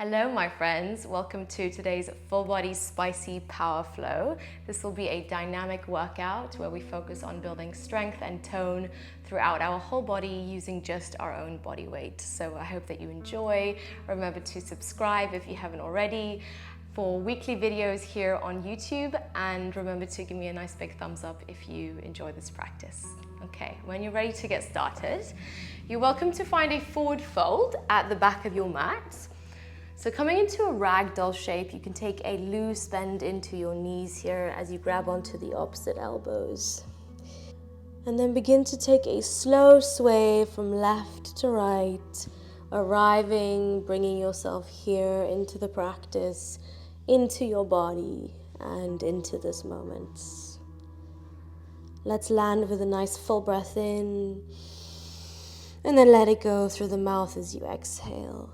Hello my friends, welcome to today's full body spicy power flow. This will be a dynamic workout where we focus on building strength and tone throughout our whole body using just our own body weight. So I hope that you enjoy. Remember to subscribe if you haven't already for weekly videos here on YouTube, and remember to give me a nice big thumbs up if you enjoy this practice. Okay, when you're ready to get started, you're welcome to find a forward fold at the back of your mat. So coming into a ragdoll shape, you can take a loose bend into your knees here as you grab onto the opposite elbows. And then begin to take a slow sway from left to right, bringing yourself here into the practice, into your body and into this moment. Let's land with a nice full breath in, and then let it go through the mouth as you exhale.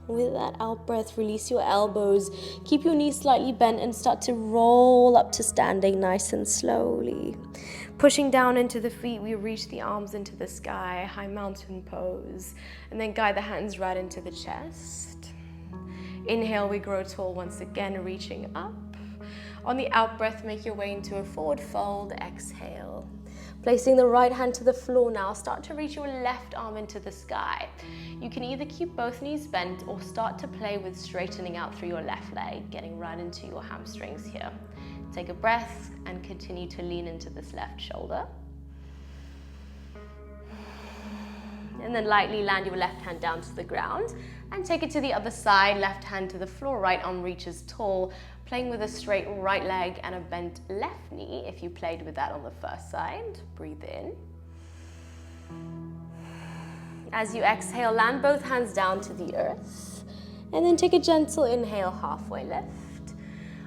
With that out breath, release your elbows, keep your knees slightly bent and start to roll up to standing nice and slowly. Pushing down into the feet, we reach the arms into the sky, high mountain pose, and then guide the hands right into the chest. Inhale, we grow tall once again, reaching up. On the out breath, make your way into a forward fold, exhale. Placing the right hand to the floor now, start to reach your left arm into the sky. You can either keep both knees bent or start to play with straightening out through your left leg, getting right into your hamstrings here. Take a breath and continue to lean into this left shoulder. And then lightly land your left hand down to the ground and take it to the other side, left hand to the floor, right arm reaches tall, playing with a straight right leg and a bent left knee if you played with that on the first side. Breathe in. As you exhale, land both hands down to the earth and then take a gentle inhale, halfway lift.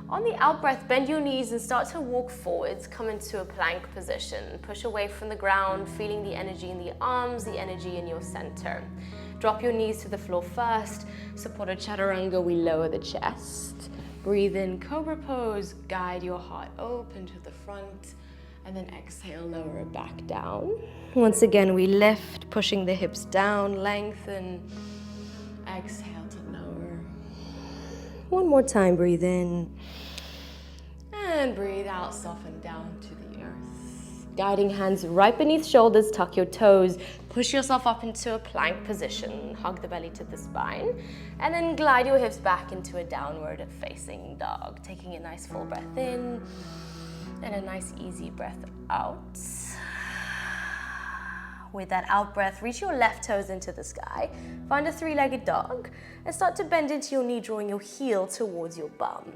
On the out breath, bend your knees and start to walk forwards, come into a plank position. Push away from the ground, feeling the energy in the arms, the energy in your center. Drop your knees to the floor first. Supported chaturanga, we lower the chest. Breathe in, cobra pose, guide your heart open to the front, and then exhale, lower it back down. Once again, we lift, pushing the hips down, lengthen, exhale to lower. One more time, breathe in, and breathe out, soften down to the earth. Guiding hands right beneath shoulders, tuck your toes, push yourself up into a plank position, hug the belly to the spine, and then glide your hips back into a downward facing dog, taking a nice full breath in, and a nice easy breath out. With that out breath, reach your left toes into the sky, find a three-legged dog, and start to bend into your knee, drawing your heel towards your bum,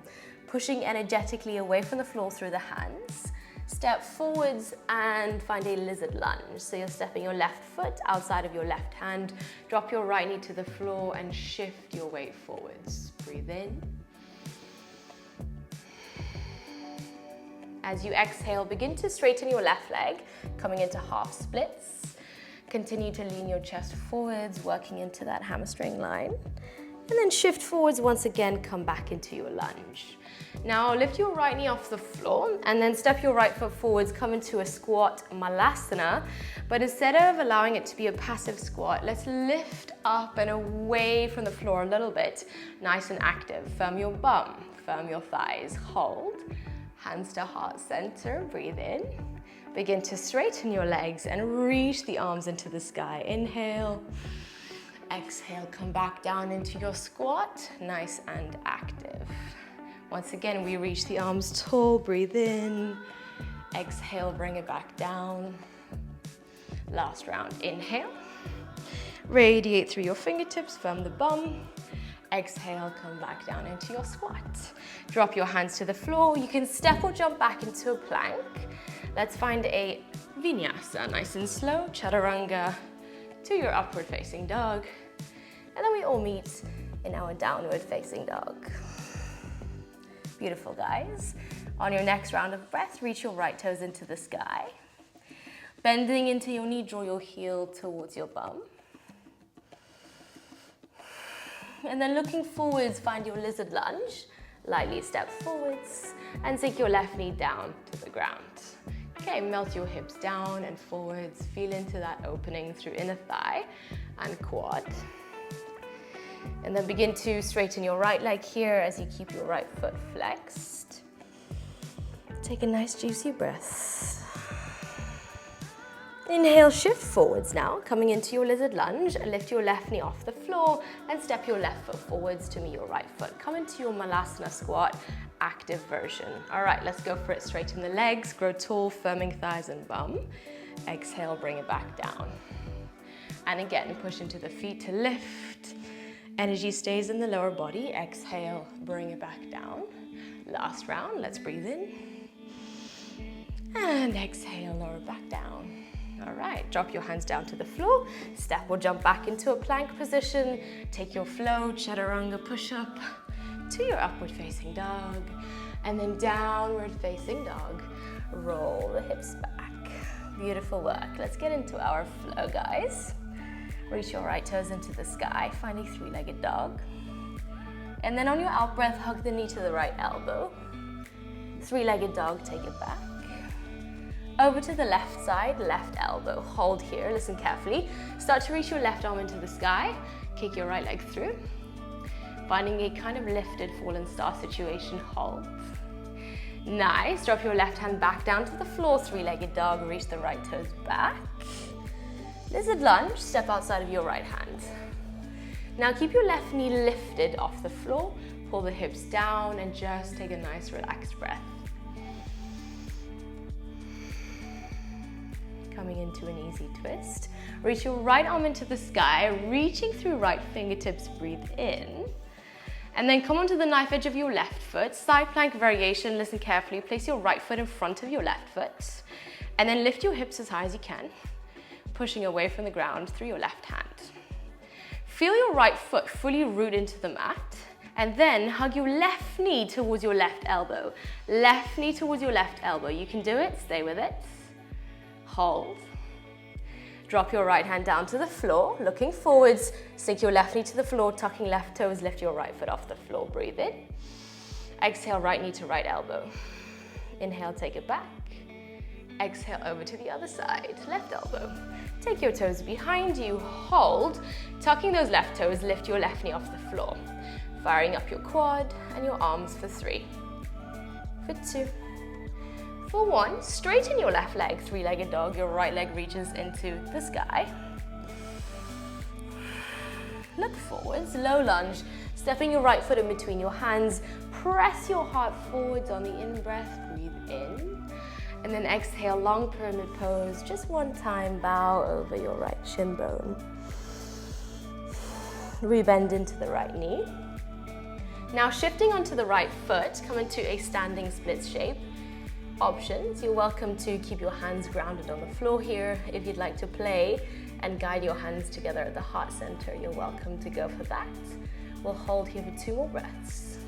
pushing energetically away from the floor through the hands. Step forwards and find a lizard lunge. So you're stepping your left foot outside of your left hand, drop your right knee to the floor and shift your weight forwards. Breathe in. As you exhale, begin to straighten your left leg, coming into half splits. Continue to lean your chest forwards, working into that hamstring line. And then shift forwards once again, come back into your lunge. Now lift your right knee off the floor and then step your right foot forwards, come into a squat malasana. But instead of allowing it to be a passive squat, let's lift up and away from the floor a little bit. Nice and active. Firm your bum, firm your thighs, hold. Hands to heart center, breathe in. Begin to straighten your legs and reach the arms into the sky. Inhale. Exhale, come back down into your squat, nice and active. Once again, we reach the arms tall, breathe in. Exhale, bring it back down. Last round, inhale. Radiate through your fingertips, firm the bum. Exhale, come back down into your squat. Drop your hands to the floor. You can step or jump back into a plank. Let's find a vinyasa, nice and slow, chaturanga to your upward facing dog. And then we all meet in our downward facing dog. Beautiful, guys. On your next round of breath, reach your right toes into the sky. Bending into your knee, draw your heel towards your bum. And then looking forwards, find your lizard lunge. Lightly step forwards and sink your left knee down to the ground. Okay, melt your hips down and forwards. Feel into that opening through inner thigh and quad. And then begin to straighten your right leg here as you keep your right foot flexed. Take a nice juicy breath. Inhale, shift forwards now, coming into your lizard lunge, and lift your left knee off the floor and step your left foot forwards to meet your right foot. Come into your Malasana squat, active version. All right, let's go for it. Straighten the legs, grow tall, firming thighs and bum. Exhale, bring it back down. And again, push into the feet to lift. Energy stays in the lower body. Exhale, bring it back down. Last round, let's breathe in. And exhale, lower back down. All right, drop your hands down to the floor. Step or jump back into a plank position. Take your flow, chaturanga push-up to your upward facing dog. And then downward facing dog. Roll the hips back. Beautiful work. Let's get into our flow, guys. Reach your right toes into the sky, finding three-legged dog. And then on your out breath, hug the knee to the right elbow. Three-legged dog, take it back. Over to the left side, left elbow. Hold here, listen carefully. Start to reach your left arm into the sky. Kick your right leg through. Finding a kind of lifted fallen star situation, hold. Nice, drop your left hand back down to the floor, three-legged dog, reach the right toes back. Lizard lunge, step outside of your right hand. Now keep your left knee lifted off the floor, pull the hips down and just take a nice relaxed breath. Coming into an easy twist. Reach your right arm into the sky, reaching through right fingertips, breathe in. And then come onto the knife edge of your left foot, side plank variation, listen carefully. Place your right foot in front of your left foot. And then lift your hips as high as you can, pushing away from the ground through your left hand. Feel your right foot fully root into the mat. And then hug your left knee towards your left elbow. Left knee towards your left elbow. You can do it, stay with it. Hold. Drop your right hand down to the floor, looking forwards. Sink your left knee to the floor, tucking left toes, lift your right foot off the floor, breathe in. Exhale, right knee to right elbow. Inhale, take it back. Exhale, over to the other side, left elbow. Take your toes behind you, hold. Tucking those left toes, lift your left knee off the floor. Firing up your quad and your arms for 3, for 2, for 1, straighten your left leg, three-legged dog. Your right leg reaches into the sky. Look forwards, low lunge. Stepping your right foot in between your hands. Press your heart forwards on the in-breath, breathe in. And then exhale, long pyramid pose. Just one time, bow over your right shin bone. Rebend into the right knee. Now shifting onto the right foot, come into a standing split shape. Options, you're welcome to keep your hands grounded on the floor here. If you'd like to play and guide your hands together at the heart center, you're welcome to go for that. We'll hold here for 2 more breaths.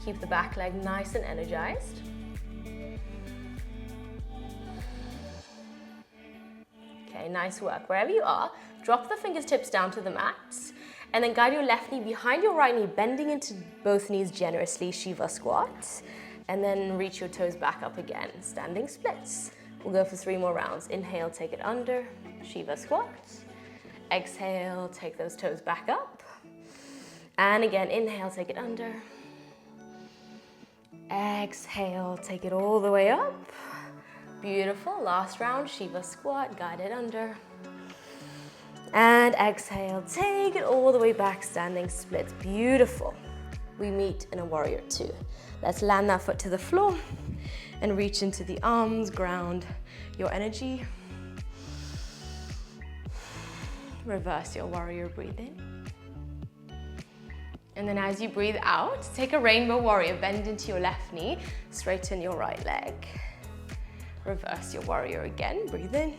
Keep the back leg nice and energized. Okay, nice work. Wherever you are, drop the fingertips down to the mat and then guide your left knee behind your right knee, bending into both knees generously, Shiva squat. And then reach your toes back up again, standing splits. We'll go for 3 more rounds. Inhale, take it under, Shiva squat. Exhale, take those toes back up. And again, inhale, take it under. Exhale, take it all the way up. Beautiful, last round, Shiva squat, guide it under. And exhale, take it all the way back, standing splits, beautiful. We meet in a warrior 2. Let's land that foot to the floor and reach into the arms, ground your energy. Reverse your warrior, breathe in. And then as you breathe out, take a rainbow warrior, bend into your left knee, straighten your right leg. Reverse your warrior again, breathe in.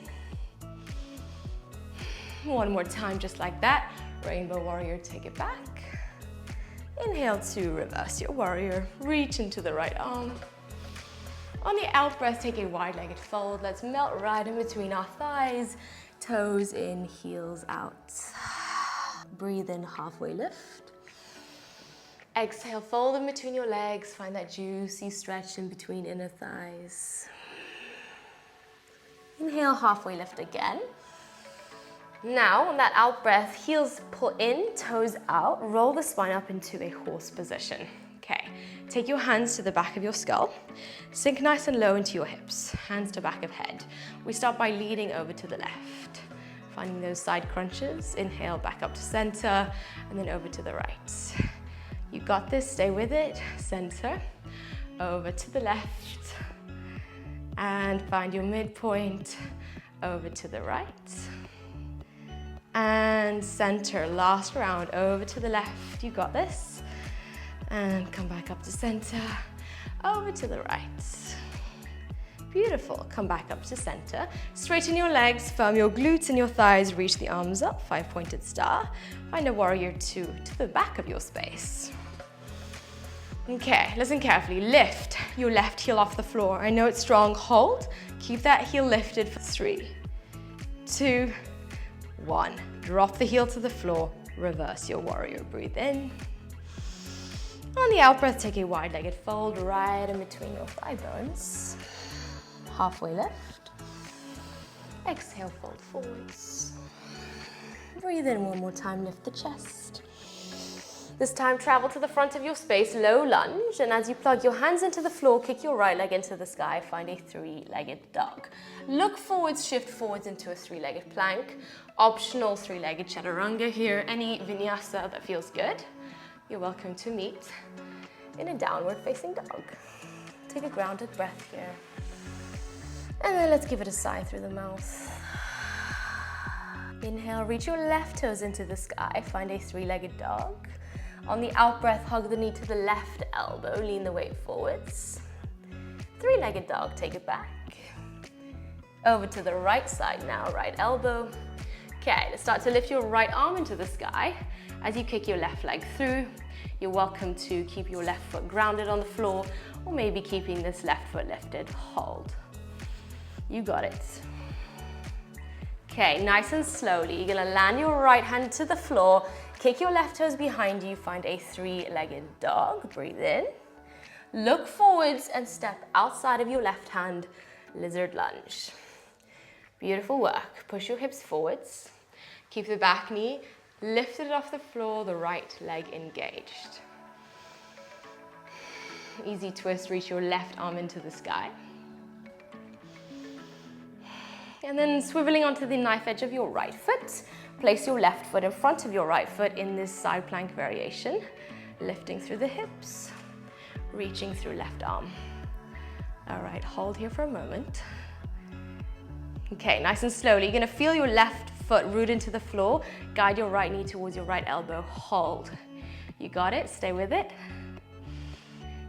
One more time, just like that. Rainbow warrior, take it back. Inhale to reverse your warrior, reach into the right arm. On the out breath, take a wide-legged fold. Let's melt right in between our thighs, toes in, heels out. Breathe in, halfway lift. Exhale, fold in between your legs, find that juicy stretch in between inner thighs. Inhale, halfway lift again. Now, on that out breath, heels pull in, toes out, roll the spine up into a horse position. Okay, take your hands to the back of your skull, sink nice and low into your hips, hands to back of head. We start by leading over to the left, finding those side crunches. Inhale, back up to center, and then over to the right. You got this, stay with it. Center, over to the left, and find your midpoint, over to the right. And center, last round, over to the left. You got this. And come back up to center, over to the right. Beautiful, come back up to center. Straighten your legs, firm your glutes and your thighs, reach the arms up, 5-pointed star. Find a warrior 2 to the back of your space. Okay, listen carefully. Lift your left heel off the floor. I know it's strong, hold. Keep that heel lifted for 3, 2, 1. Drop the heel to the floor, reverse your warrior. Breathe in. On the out breath, take a wide-legged fold right in between your thigh bones. Halfway lift. Exhale, fold forwards. Breathe in one more time, lift the chest. This time, travel to the front of your space, low lunge, and as you plug your hands into the floor, kick your right leg into the sky, find a 3-legged dog. Look forwards, shift forwards into a 3-legged plank. Optional 3-legged chaturanga here, any vinyasa that feels good. You're welcome to meet in a downward facing dog. Take a grounded breath here. And then let's give it a sigh through the mouth. Inhale, reach your left toes into the sky, find a 3-legged dog. On the out breath, hug the knee to the left elbow, lean the weight forwards. 3-legged dog, take it back. Over to the right side now, right elbow. Okay, let's start to lift your right arm into the sky. As you kick your left leg through, you're welcome to keep your left foot grounded on the floor, or maybe keeping this left foot lifted. Hold. You got it. Okay, nice and slowly, you're gonna land your right hand to the floor, kick your left toes behind you, find a 3-legged dog. Breathe in. Look forwards and step outside of your left hand, lizard lunge. Beautiful work. Push your hips forwards. Keep the back knee lifted off the floor, the right leg engaged. Easy twist, reach your left arm into the sky. And then swiveling onto the knife edge of your right foot, place your left foot in front of your right foot in this side plank variation, lifting through the hips, reaching through left arm. All right, hold here for a moment. Okay, nice and slowly, you're gonna feel your left foot root into the floor, guide your right knee towards your right elbow, hold. You got it, stay with it.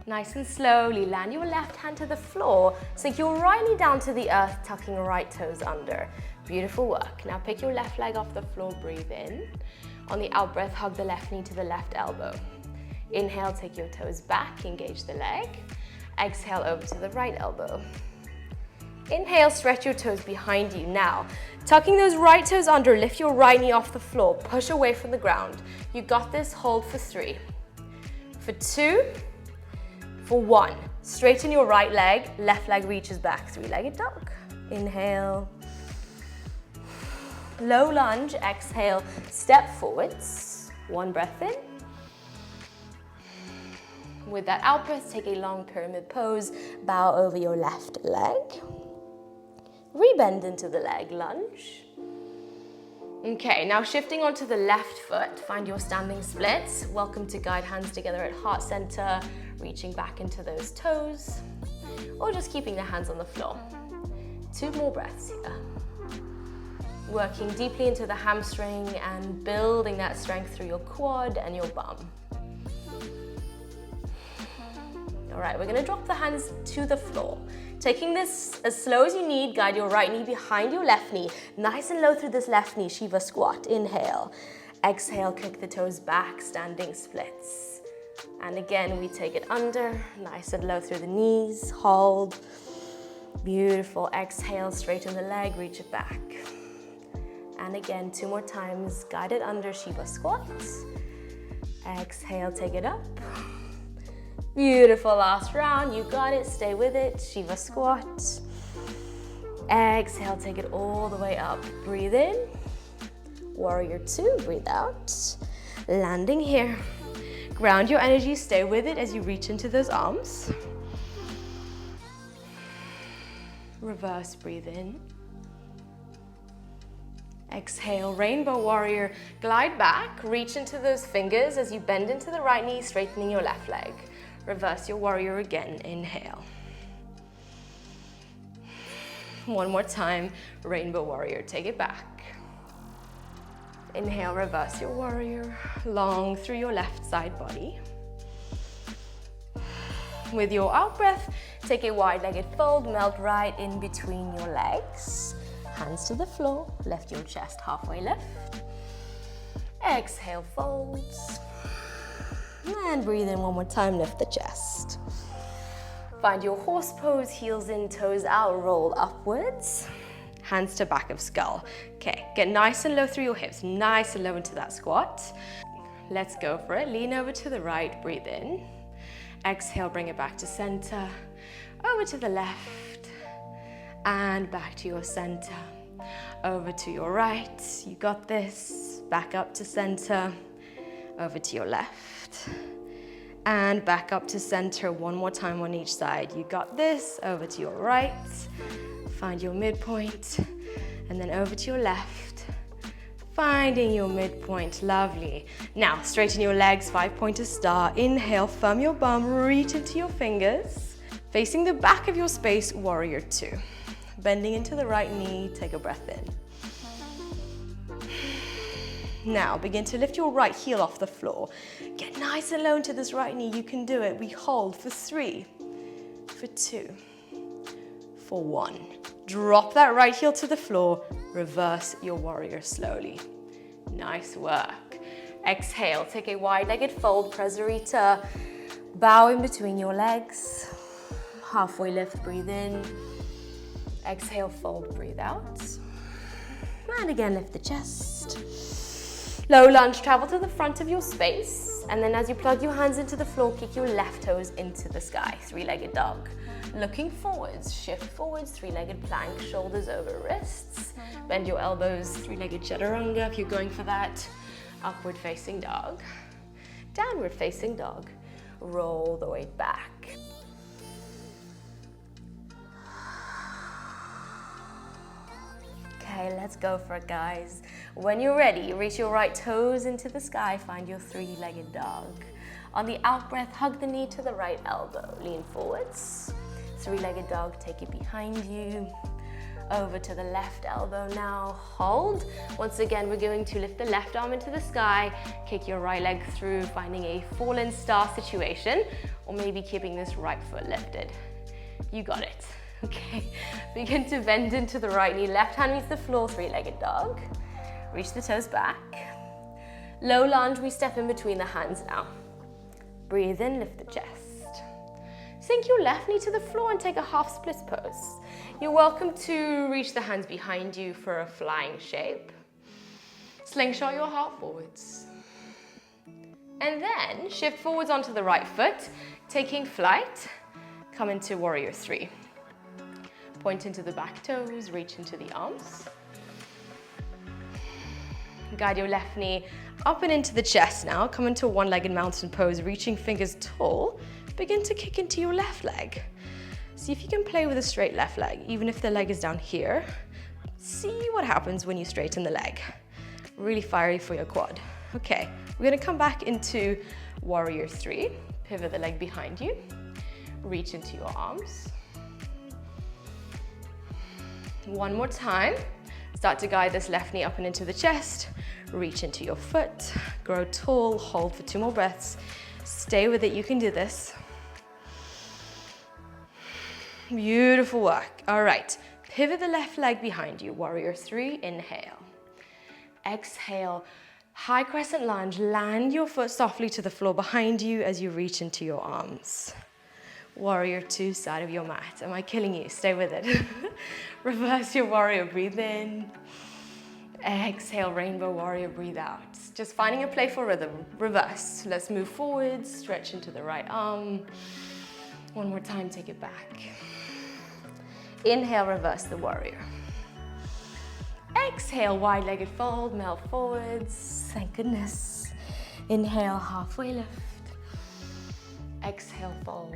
Nice and slowly, land your left hand to the floor, sink your right knee down to the earth, tucking right toes under. Beautiful work. Now pick your left leg off the floor, breathe in. On the out breath, hug the left knee to the left elbow. Inhale, take your toes back, engage the leg. Exhale, over to the right elbow. Inhale, stretch your toes behind you. Now, tucking those right toes under, lift your right knee off the floor, push away from the ground. You got this, hold for 3, for 2, for 1. Straighten your right leg, left leg reaches back, 3-legged dog. Inhale. Low lunge, exhale, step forwards. 1 breath in. With that out breath, take a long pyramid pose, bow over your left leg. Rebend into the leg, lunge. Okay, now shifting onto the left foot, find your standing splits. Welcome to guide hands together at heart center, reaching back into those toes, or just keeping the hands on the floor. 2 more breaths here. Working deeply into the hamstring and building that strength through your quad and your bum. All right, we're gonna drop the hands to the floor. Taking this as slow as you need, guide your right knee behind your left knee. Nice and low through this left knee, Shiva squat. Inhale. Exhale, kick the toes back, standing splits. And again, we take it under, nice and low through the knees, hold. Beautiful, exhale, straighten the leg, reach it back. And again, 2 more times, guide it under, Shiva squat. Exhale, take it up. Beautiful, last round, you got it, stay with it, Shiva squat. Exhale, take it all the way up. Breathe in. Warrior two, breathe out. Landing here. Ground your energy, stay with it as you reach into those arms. Reverse, breathe in. Exhale, rainbow warrior. Glide back, reach into those fingers as you bend into the right knee, straightening your left leg. Reverse your warrior again, inhale. One more time, rainbow warrior, take it back. Inhale, reverse your warrior, long through your left side body. With your out breath, take a wide-legged fold, melt right in between your legs. Hands to the floor, lift your chest halfway lift. Exhale, folds. And breathe in one more time, lift the chest. Find your horse pose, heels in, toes out, roll upwards. Hands to back of skull. Okay, get nice and low through your hips, nice and low into that squat. Let's go for it. Lean over to the right, breathe in. Exhale, bring it back to center. Over to the left and back to your center. Over to your right, you got this. Back up to center, over to your left. And back up to center, one more time on each side. You got this, over to your right. Find your midpoint, and then over to your left. Finding your midpoint, lovely. Now, straighten your legs, 5-pointer star. Inhale, firm your bum, reach into your fingers. Facing the back of your space, warrior two. Bending into the right knee, take a breath in. Now, begin to lift your right heel off the floor. Get nice and low into this right knee, you can do it. We hold for 3, for 2, for 1. Drop that right heel to the floor, reverse your warrior slowly. Nice work. Exhale, take a wide-legged fold, Prasarita. Bow in between your legs. Halfway lift, breathe in. Exhale, fold, breathe out. And again, lift the chest. Low lunge, travel to the front of your space. And then as you plug your hands into the floor, kick your left toes into the sky, 3-legged dog. Looking forwards, shift forwards, 3-legged plank, shoulders over wrists. Bend your elbows, 3-legged chaturanga if you're going for that. Upward facing dog. Downward facing dog. Roll the weight back. Okay, let's go for it, guys. When you're ready, reach your right toes into the sky, find your 3-legged dog. On the out breath, hug the knee to the right elbow, lean forwards. 3-legged dog, take it behind you. Over to the left elbow now, hold. Once again, we're going to lift the left arm into the sky, kick your right leg through, finding a fallen star situation, or maybe keeping this right foot lifted. You got it. Okay, begin to bend into the right knee, left hand meets the floor, 3-legged dog. Reach the toes back. Low lunge, we step in between the hands now. Breathe in, lift the chest. Sink your left knee to the floor and take a half split pose. You're welcome to reach the hands behind you for a flying shape. Slingshot your heart forwards. And then shift forwards onto the right foot, taking flight. Come into warrior three. Point into the back toes, reach into the arms. Guide your left knee up and into the chest now. Come into a one-legged mountain pose, reaching fingers tall. Begin to kick into your left leg. See if you can play with a straight left leg, even if the leg is down here. See what happens when you straighten the leg. Really fiery for your quad. Okay, we're gonna come back into warrior three. Pivot the leg behind you. Reach into your arms. One more time. Start to guide this left knee up and into the chest. Reach into your foot. Grow tall, hold for 2 more breaths. Stay with it, you can do this. Beautiful work. All right, pivot the left leg behind you. Warrior three, inhale. Exhale, high crescent lunge. Land your foot softly to the floor behind you as you reach into your arms. Warrior two, side of your mat. Am I killing you? Stay with it. Reverse your warrior, breathe in. Exhale, rainbow warrior, breathe out. Just finding a playful rhythm. Reverse. Let's move forward, stretch into the right arm. One more time, take it back. Inhale, reverse the warrior. Exhale, wide-legged fold, melt forwards. Thank goodness. Inhale, halfway lift. Exhale, fold.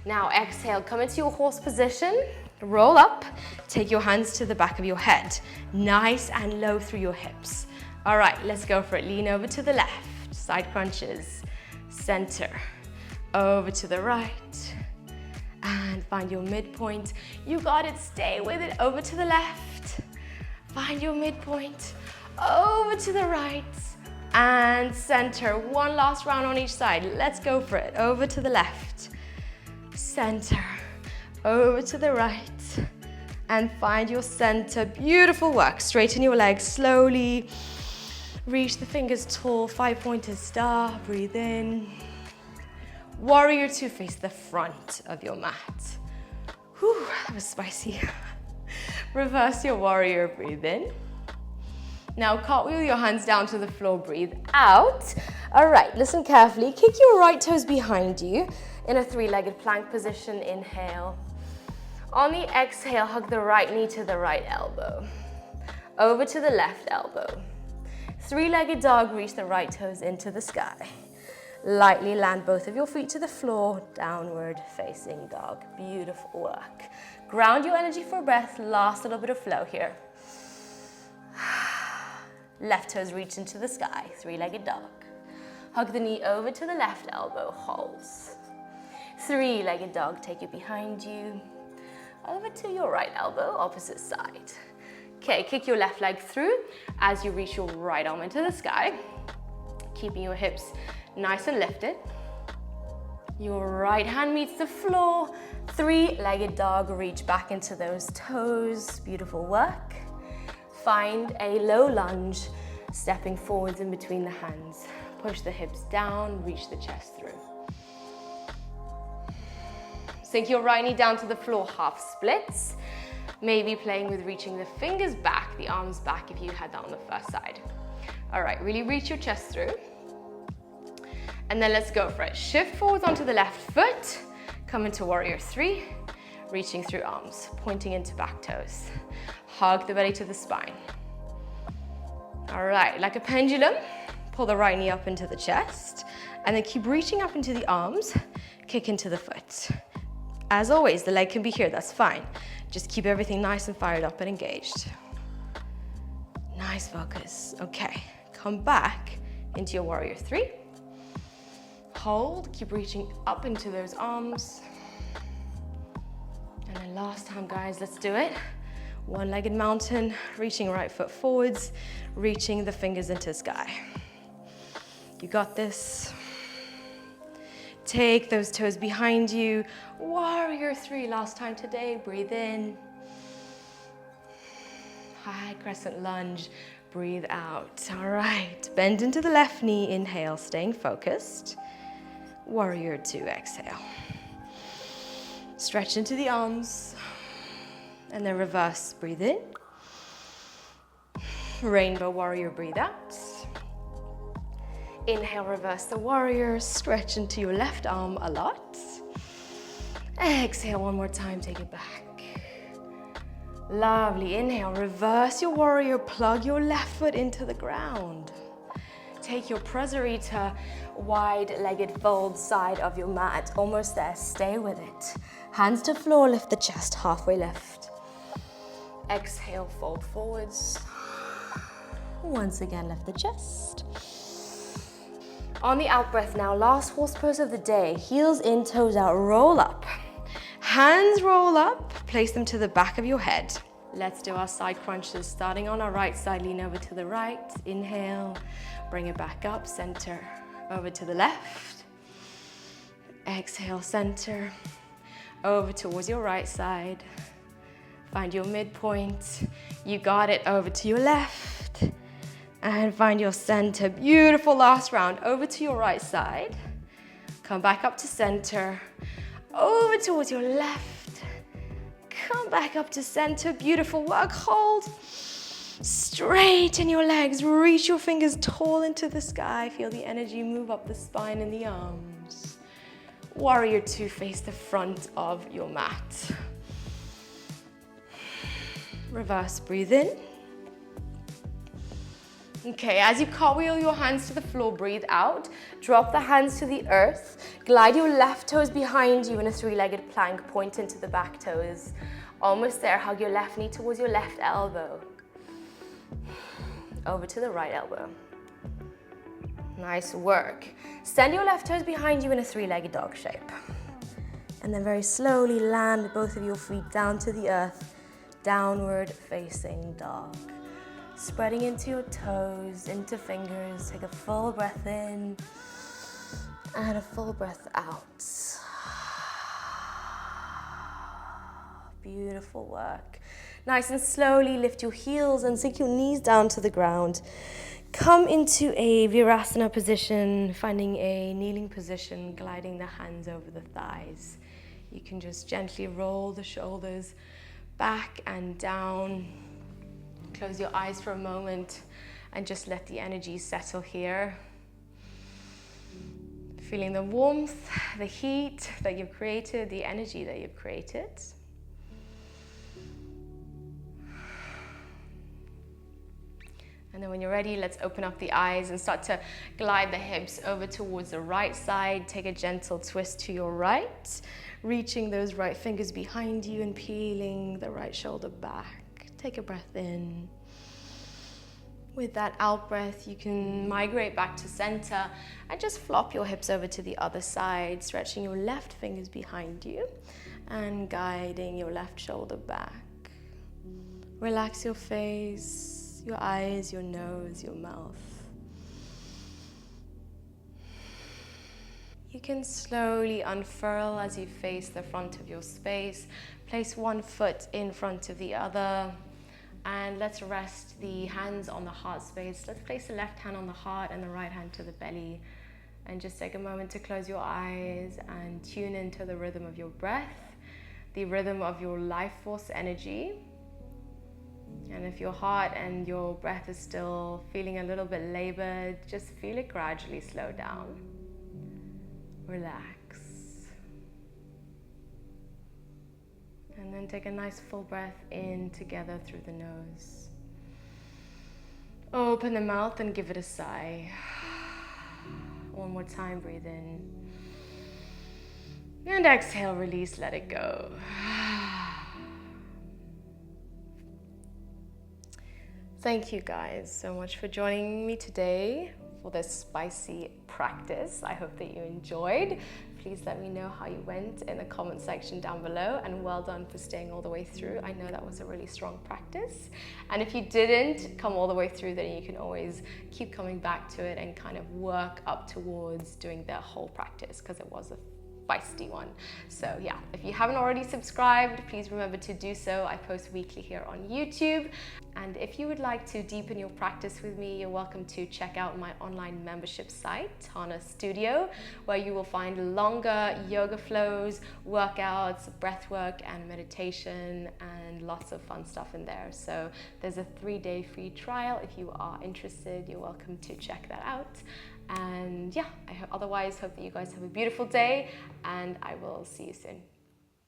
Now exhale, come into your horse position. Roll up, take your hands to the back of your head. Nice and low through your hips. All right, let's go for it. Lean over to the left, side crunches, center, over to the right, and find your midpoint. You got it, stay with it, over to the left. Find your midpoint, over to the right, and center. One last round on each side. Let's go for it. Over to the left, center, over to the right, and find your center. Beautiful work. Straighten your legs slowly. Reach the fingers tall, 5-pointer star. Breathe in. Warrior two, face the front of your mat. Whew, that was spicy. Reverse your warrior, breathe in. Now cartwheel your hands down to the floor, breathe out. All right, listen carefully. Kick your right toes behind you in a three-legged plank position. Inhale. On the exhale, hug the right knee to the right elbow. Over to the left elbow. Three-legged dog, reach the right toes into the sky. Lightly land both of your feet to the floor, downward facing dog. Beautiful work. Ground your energy for breath, last little bit of flow here. Left toes reach into the sky, three-legged dog. Hug the knee over to the left elbow, holds. Three-legged dog, take it behind you. Over to your right elbow, opposite side. Okay, kick your left leg through as you reach your right arm into the sky, keeping your hips nice and lifted. Your right hand meets the floor. Three-legged dog, reach back into those toes. Beautiful work. Find a low lunge, stepping forwards in between the hands. Push the hips down, reach the chest through. Sink your right knee down to the floor, half splits. Maybe playing with reaching the fingers back, the arms back if you had that on the first side. All right, really reach your chest through. And then let's go for it. Shift forwards onto the left foot. Come into warrior three, reaching through arms, pointing into back toes. Hug the belly to the spine. All right, like a pendulum, pull the right knee up into the chest, and then keep reaching up into the arms, kick into the foot. As always, the leg can be here, that's fine. Just keep everything nice and fired up and engaged. Nice focus. Okay, come back into your warrior three. Hold, keep reaching up into those arms. And then last time, guys, let's do it. One-legged mountain, reaching right foot forwards, reaching the fingers into the sky. You got this. Take those toes behind you. Warrior three, last time today. Breathe in. High crescent lunge. Breathe out. All right, bend into the left knee. Inhale, staying focused. Warrior two, exhale. Stretch into the arms. And then reverse, breathe in. Rainbow warrior, breathe out. Inhale, reverse the warrior, stretch into your left arm a lot. Exhale one more time, take it back. Lovely, inhale, reverse your warrior, plug your left foot into the ground. Take your prasarita, wide-legged fold side of your mat, almost there, stay with it. Hands to floor, lift the chest, halfway lift. Exhale, fold forwards. Once again, lift the chest. On the out breath now, last horse pose of the day. Heels in, toes out, roll up. Hands roll up, place them to the back of your head. Let's do our side crunches. Starting on our right side, lean over to the right. Inhale, bring it back up, center, over to the left. Exhale, center, over towards your right side. Find your midpoint. You got it, over to your left. And find your center. Beautiful last round. Over to your right side. Come back up to center. Over towards your left. Come back up to center. Beautiful work. Hold. Straighten your legs. Reach your fingers tall into the sky. Feel the energy move up the spine and the arms. Warrior two, face the front of your mat. Reverse, breathe in. Okay, as you cartwheel your hands to the floor, breathe out. Drop the hands to the earth. Glide your left toes behind you in a three-legged plank. Point into the back toes. Almost there. Hug your left knee towards your left elbow. Over to the right elbow. Nice work. Send your left toes behind you in a three-legged dog shape. And then very slowly land both of your feet down to the earth. Downward facing dog. Spreading into your toes, into fingers. Take a full breath in and a full breath out. Beautiful work. Nice and slowly lift your heels and sink your knees down to the ground. Come into a Virasana position, finding a kneeling position, gliding the hands over the thighs. You can just gently roll the shoulders back and down. Close your eyes for a moment and just let the energy settle here. Feeling the warmth, the heat that you've created, the energy that you've created. And then when you're ready, let's open up the eyes and start to glide the hips over towards the right side. Take a gentle twist to your right, reaching those right fingers behind you and peeling the right shoulder back. Take a breath in. With that out breath, you can migrate back to center and just flop your hips over to the other side, stretching your left fingers behind you and guiding your left shoulder back. Relax your face, your eyes, your nose, your mouth. You can slowly unfurl as you face the front of your space. Place one foot in front of the other. And let's rest the hands on the heart space. Let's place the left hand on the heart and the right hand to the belly. And just take a moment to close your eyes and tune into the rhythm of your breath, the rhythm of your life force energy. And if your heart and your breath is still feeling a little bit labored, just feel it gradually slow down. Relax. And then take a nice full breath in together through the nose. Open the mouth and give it a sigh. One more time, breathe in. And exhale, release, let it go. Thank you guys so much for joining me today for this spicy practice. I hope that you enjoyed. Please let me know how you went in the comment section down below, and well done for staying all the way through. I know that was a really strong practice. And if you didn't come all the way through, then you can always keep coming back to it and kind of work up towards doing the whole practice, because it was a feisty one. So yeah, if you haven't already subscribed, please remember to do so. I post weekly here on YouTube. And if you would like to deepen your practice with me, you're welcome to check out my online membership site, Tana Studio, where you will find longer yoga flows, workouts, breath work, and meditation, and lots of fun stuff in there. So there's a 3-day free trial. If you are interested, you're welcome to check that out. And yeah, otherwise hope that you guys have a beautiful day, and I will see you soon.